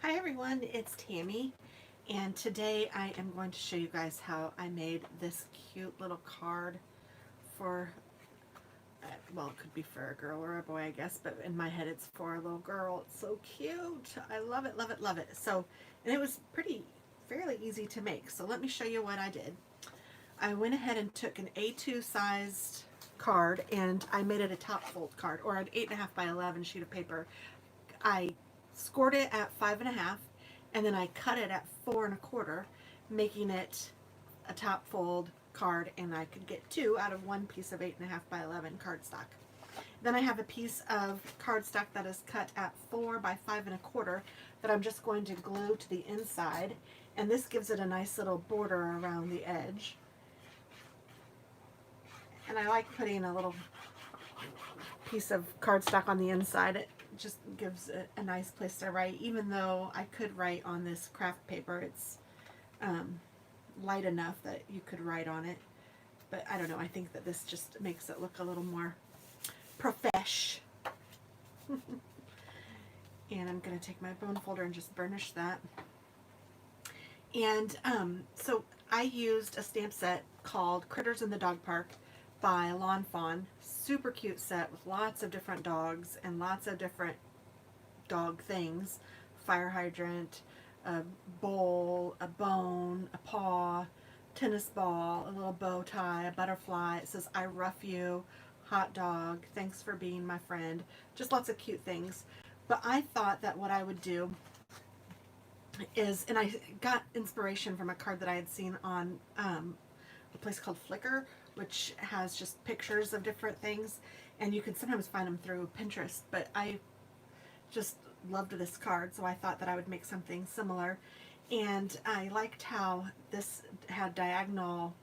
Hi everyone, it's Tammy, and today I am going to show you guys how I made this cute little card for, well, it could be for a girl or a boy, I guess, but in my head it's for a little girl. It's so cute. I love it, love it, love it. So, and it was fairly easy to make. So let me show you what I did. I went ahead and took an A2 sized card and I made it a top fold card, or an 8.5 by 11 sheet of paper. I scored it at 5.5, and then I cut it at 4.25, making it a top fold card, and I could get two out of one piece of 8.5 by 11 cardstock. Then I have a piece of cardstock that is cut at 4 by 5.25 that I'm just going to glue to the inside, and this gives it a nice little border around the edge. And I like putting a little piece of cardstock on the inside. It just gives it a nice place to write, even though I could write on this craft paper. It's light enough that you could write on it, but I don't know, I think that this just makes it look a little more profesh. And I'm going to take my bone folder and just burnish that. And so I used a stamp set called Critters in the Dog Park by Fawn. Super cute set with lots of different dogs and lots of different dog things. Fire hydrant, a bowl, a bone, a paw, tennis ball, a little bow tie, a butterfly. It says, "I rough you," hot dog, "thanks for being my friend." Just lots of cute things. But I thought that what I would do is, and I got inspiration from a card that I had seen on a place called Flickr, which has just pictures of different things, and you can sometimes find them through Pinterest, but I just loved this card, so I thought that I would make something similar. And I liked how this had diagonal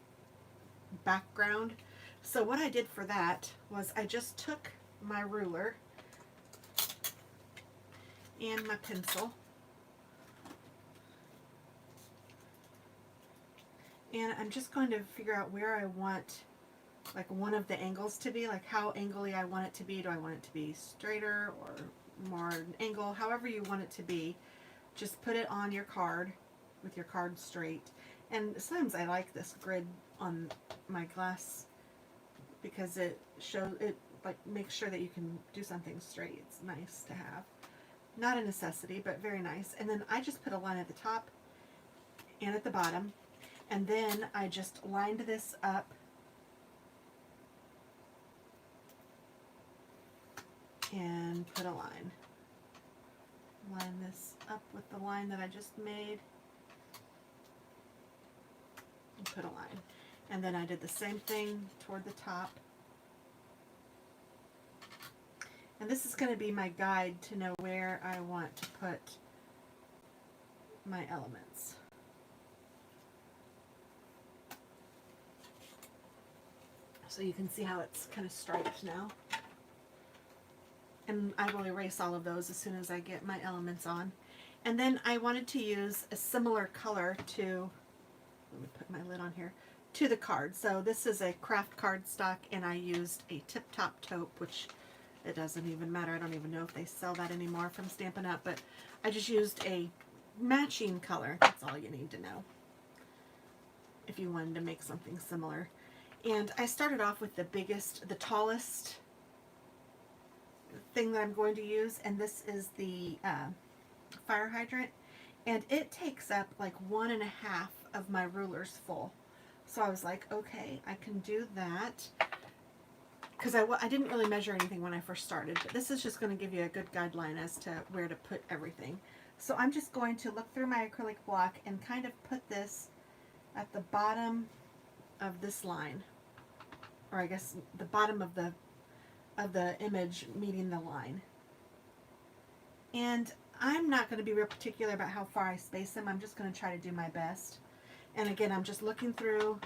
background. So what I did for that was I just took my ruler and my pencil, and I'm just going to figure out where I want like one of the angles to be, like how angly I want it to be. Do I want it to be straighter or more an angle? However you want it to be, just put it on your card with your card straight. And sometimes I like this grid on my glass because it shows, it like makes sure that you can do something straight. It's nice to have. Not a necessity, but very nice. And then I just put a line at the top and at the bottom, and then I just lined this up and put a line. Line this up with the line that I just made and put a line. And then I did the same thing toward the top. And this is going to be my guide to know where I want to put my elements. So you can see how it's kind of striped now. And I will erase all of those as soon as I get my elements on. And then I wanted to use a similar color to, let me put my lid on here, to the card. So this is a craft cardstock, and I used a Tip Top taupe, which it doesn't even matter. I don't even know if they sell that anymore from Stampin' Up, but I just used a matching color. That's all you need to know if you wanted to make something similar. And I started off with the tallest thing that I'm going to use, and this is the fire hydrant, and it takes up like 1.5 of my ruler's full. So I was like, okay, I can do that, because I didn't really measure anything when I first started, but this is just going to give you a good guideline as to where to put everything. So I'm just going to look through my acrylic block and kind of put this at the bottom of this line, or I guess the bottom of the image meeting the line. And I'm not going to be real particular about how far I space them. I'm just going to try to do my best. And again, I'm just looking through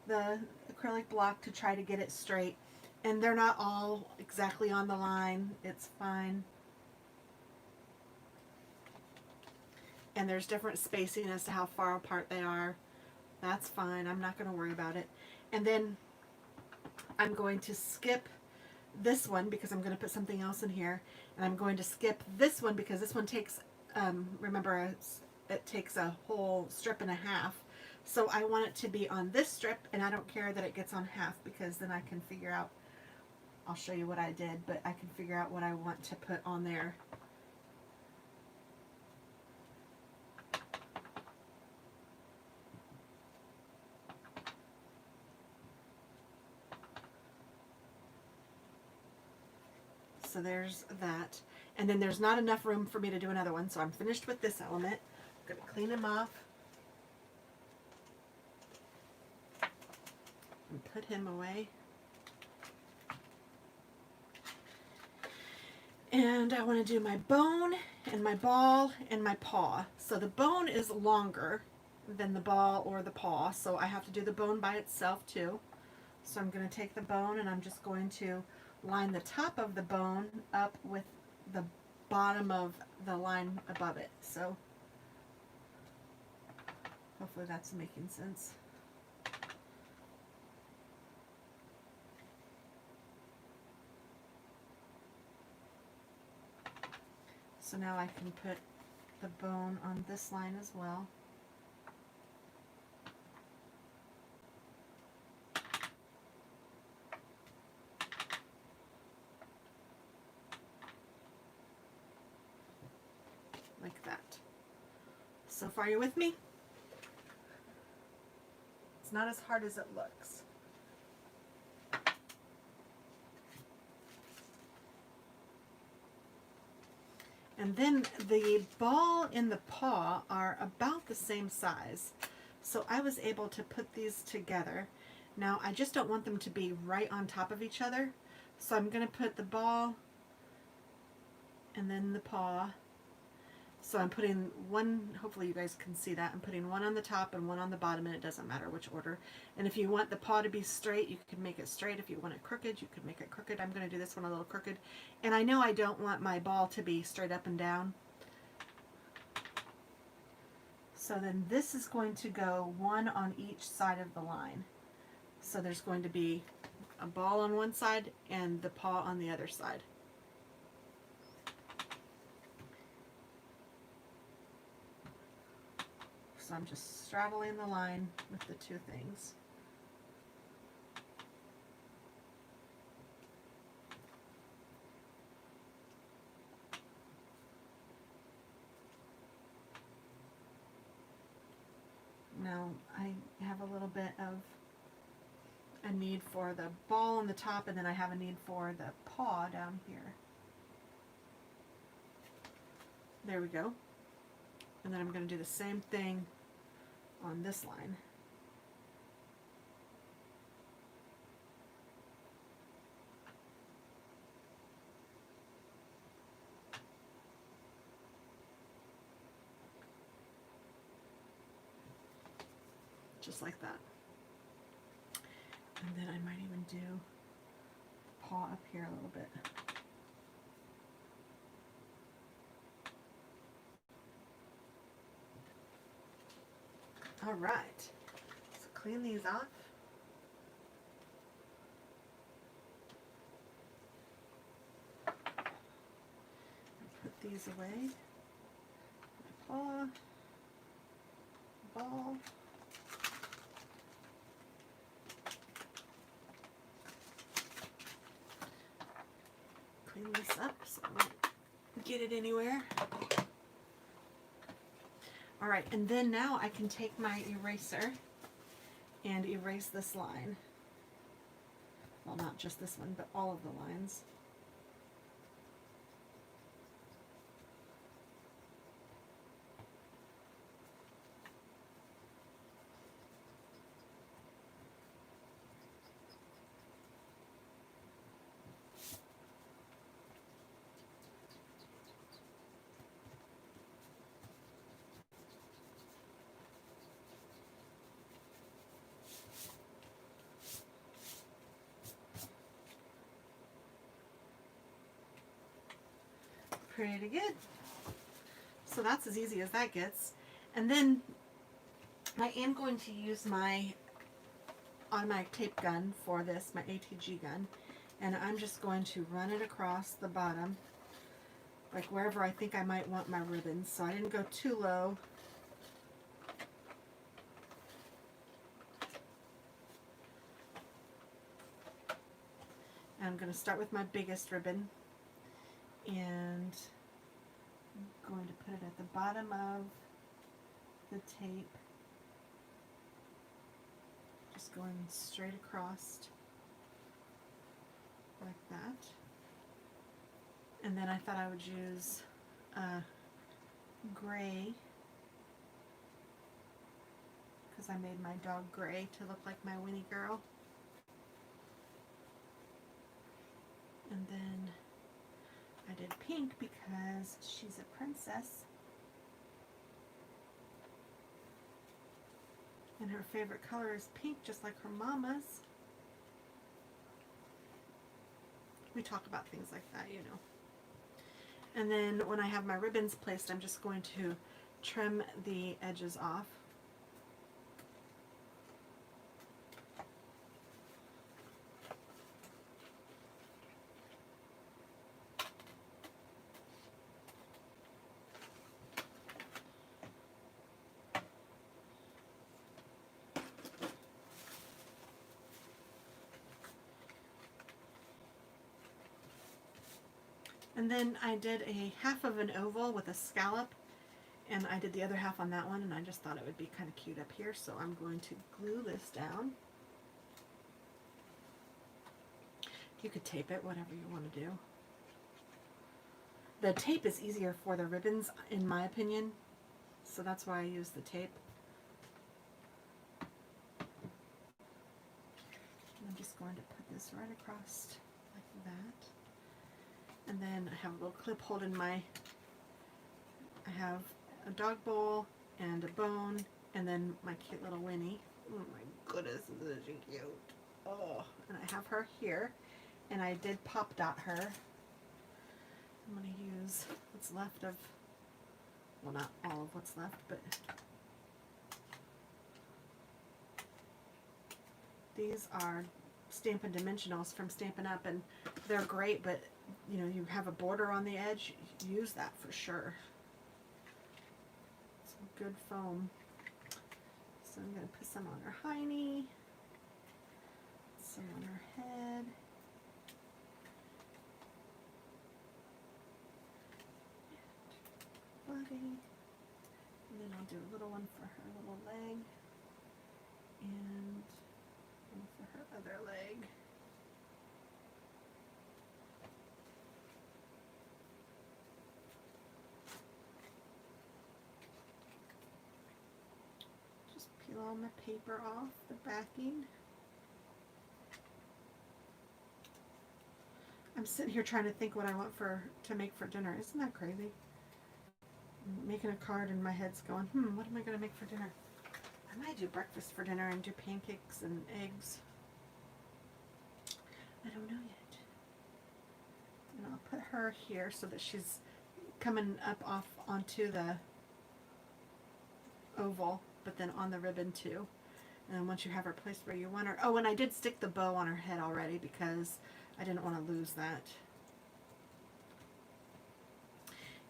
the acrylic block to try to get it straight. And they're not all exactly on the line. It's fine. And there's different spacing as to how far apart they are. That's fine. I'm not going to worry about it. And then I'm going to skip this one because I'm going to put something else in here, and I'm going to skip this one because this one takes remember it takes a whole strip and a half. So I want it to be on this strip, and I don't care that it gets on half, because then I can figure out, I'll show you what I did, but I can figure out what I want to put on there. So there's that. And then there's not enough room for me to do another one, so I'm finished with this element. I'm going to clean him off and put him away. And I want to do my bone and my ball and my paw. So the bone is longer than the ball or the paw, so I have to do the bone by itself too. So I'm going to take the bone and I'm just going to line the top of the bone up with the bottom of the line above it. So hopefully that's making sense. So now I can put the bone on this line as well. Like that. So far, you with me? It's not as hard as it looks. And then the ball and the paw are about the same size. So I was able to put these together. Now I just don't want them to be right on top of each other. So I'm going to put the ball and then the paw. So I'm putting one, hopefully you guys can see that, I'm putting one on the top and one on the bottom, and it doesn't matter which order. And if you want the paw to be straight, you can make it straight. If you want it crooked, you can make it crooked. I'm going to do this one a little crooked. And I know I don't want my ball to be straight up and down. So then this is going to go one on each side of the line. So there's going to be a ball on one side and the paw on the other side. So I'm just straddling the line with the two things. Now I have a little bit of a need for the ball on the top, and then I have a need for the paw down here. There we go. And then I'm going to do the same thing on this line. Just like that. And then I might even do paw up here a little bit. All right, so clean these off. Put these away. My paw, ball. Clean this up so I don't get it anywhere. All right, and then now I can take my eraser and erase this line. Well, not just this one, but all of the lines. Pretty good. So that's as easy as that gets. And then I am going to use my automatic tape gun for this, my ATG gun, and I'm just going to run it across the bottom like wherever I think I might want my ribbons. So I didn't go too low. And I'm going to start with my biggest ribbon, and I'm going to put it at the bottom of the tape, just going straight across like that. And then I thought I would use gray, because I made my dog gray to look like my Winnie girl. And then I did pink because she's a princess. And her favorite color is pink, just like her mama's. We talk about things like that, you know. And then when I have my ribbons placed, I'm just going to trim the edges off. And then I did a half of an oval with a scallop, and I did the other half on that one, and I just thought it would be kind of cute up here, so I'm going to glue this down. You could tape it, whatever you want to do. The tape is easier for the ribbons, in my opinion, so that's why I use the tape. And I'm just going to put this right across like that. And then I have a little clip holding my, I have a dog bowl and a bone, and then my cute little Winnie. Oh my goodness, isn't she cute? Oh, and I have her here, and I did pop dot her. I'm going to use what's left of, well, not all of what's left, but these are Stampin' Dimensionals from Stampin' Up, and they're great, but you know, you have a border on the edge, use that for sure. Some good foam. So I'm going to put some on her hiney, some on her head, body, and then I'll do a little one for her little leg, and one for her other leg. Peel all my paper off the backing. I'm sitting here trying to think what I want to make for dinner. Isn't that crazy? I'm making a card and my head's going, what am I going to make for dinner? I might do breakfast for dinner and do pancakes and eggs. I don't know yet. And I'll put her here so that she's coming up off onto the oval, but then on the ribbon too. And then once you have her placed where you want her, oh, and I did stick the bow on her head already because I didn't want to lose that.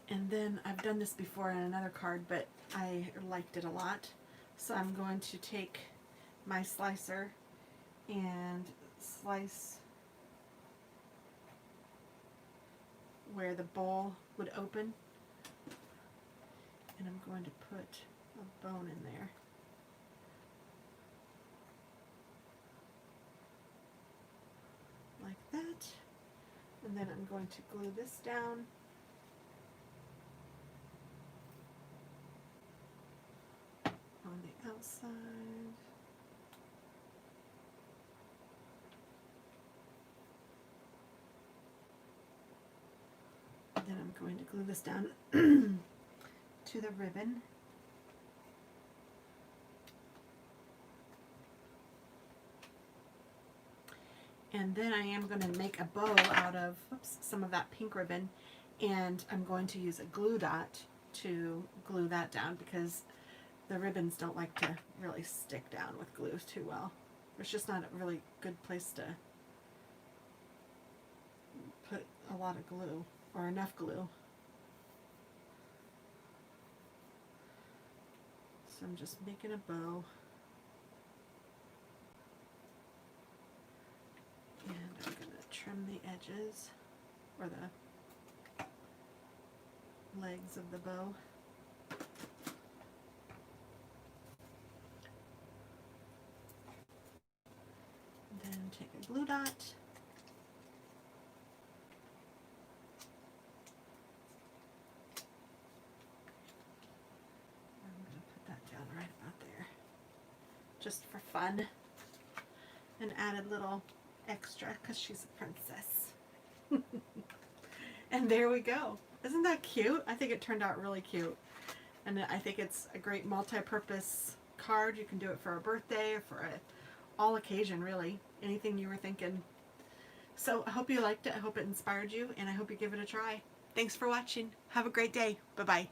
And then I've done this before in another card, but I liked it a lot. So I'm going to take my slicer and slice where the bowl would open, and I'm going to put a bone in there. Like that. And then I'm going to glue this down. On the outside. And then I'm going to glue this down to the ribbon. And then I am going to make a bow out of some of that pink ribbon, and I'm going to use a glue dot to glue that down because the ribbons don't like to really stick down with glue too well. It's just not a really good place to put a lot of glue or enough glue. So I'm just making a bow. And I'm going to trim the edges, or the legs of the bow. And then take a glue dot. I'm going to put that down right about there, just for fun. An added little extra because she's a princess. And there we go. Isn't that cute? I think it turned out really cute. And I think it's a great multi-purpose card. You can do it for a birthday or for all occasion, really. Anything you were thinking. So I hope you liked it. I hope it inspired you, and I hope you give it a try. Thanks for watching. Have a great day. Bye-bye.